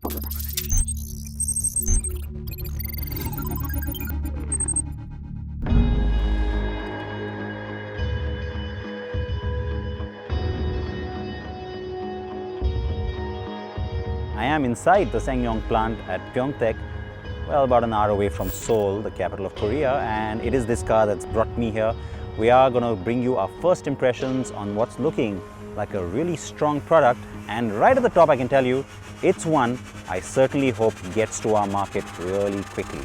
I am inside the SsangYong plant at Pyeongtaek, well, about an hour away from Seoul, the capital of Korea, and it is this car that's brought me here. We are going to bring you our first impressions on what's looking like a really strong product, and right at the top I can tell you, it's one I certainly hope gets to our market really quickly.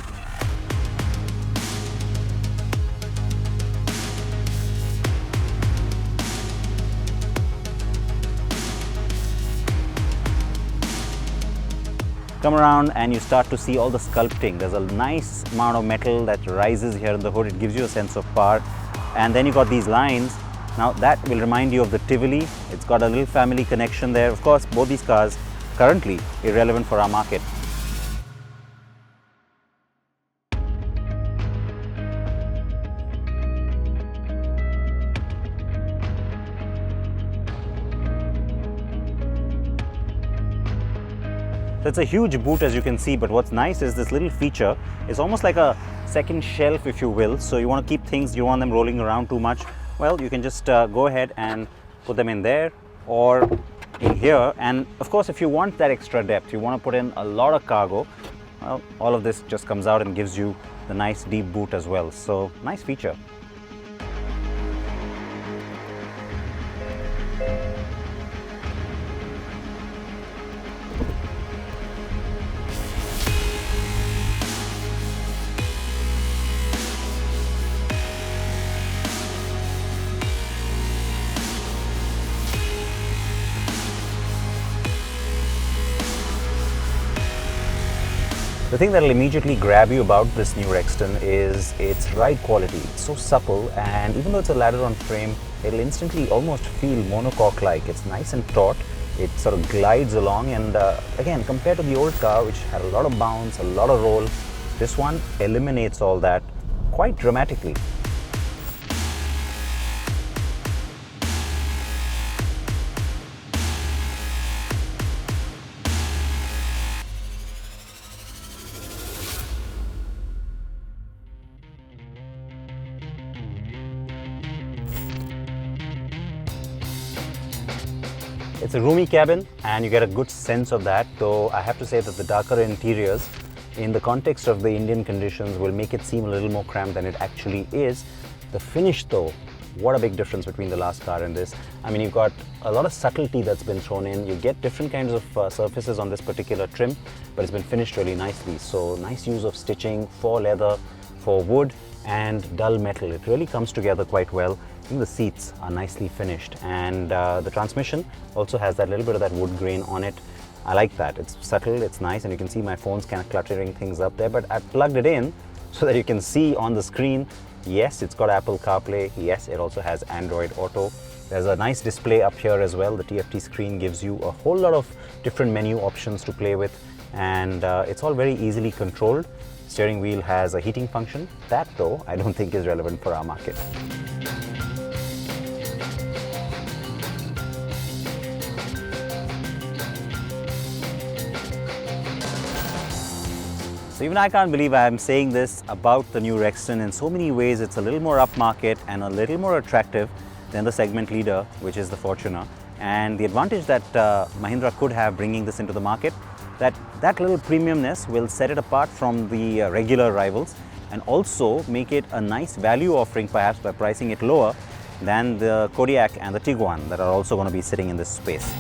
Come around and you start to see all the sculpting. There's a nice amount of metal that rises here in the hood. It gives you a sense of power. And then you got these lines. Now that will remind you of the Tivoli. It's got a little family connection there. Of course, both these cars currently irrelevant for our market. So it's a huge boot, as you can see, but what's nice is this little feature is almost like a second shelf, if you will. So you want to keep things, you want them rolling around too much, well, you can just go ahead and put them in there or in here. And of course, if you want that extra depth, you want to put in a lot of cargo, well, all of this just comes out and gives you the nice deep boot as well. So nice feature. The thing that will immediately grab you about this new Rexton is its ride quality. It's so supple, and even though it's a ladder-on frame, it'll instantly almost feel monocoque-like. It's nice and taut. It sort of glides along, and again, compared to the old car, which had a lot of bounce, a lot of roll, this one eliminates all that quite dramatically. It's a roomy cabin and you get a good sense of that, though I have to say that the darker interiors in the context of the Indian conditions will make it seem a little more cramped than it actually is. The finish though, what a big difference between the last car and this. I mean, you've got a lot of subtlety that's been thrown in. You get different kinds of surfaces on this particular trim, but it's been finished really nicely. So nice use of stitching for leather, for wood and dull metal. It really comes together quite well. I think the seats are nicely finished, and the transmission also has that little bit of that wood grain on it. I like that. It's subtle, it's nice, and you can see my phone's kind of cluttering things up there, but I plugged it in so that you can see on the screen, yes, it's got Apple CarPlay, yes, it also has Android Auto. There's a nice display up here as well. The TFT screen gives you a whole lot of different menu options to play with, and it's all very easily controlled. Steering wheel has a heating function. That though, I don't think is relevant for our market. So even I can't believe I am saying this about the new Rexton. In so many ways, it's a little more upmarket and a little more attractive than the segment leader, which is the Fortuner. And the advantage that Mahindra could have bringing this into the market, that little premiumness will set it apart from the regular rivals, and also make it a nice value offering, perhaps by pricing it lower than the Kodiaq and the Tiguan that are also going to be sitting in this space.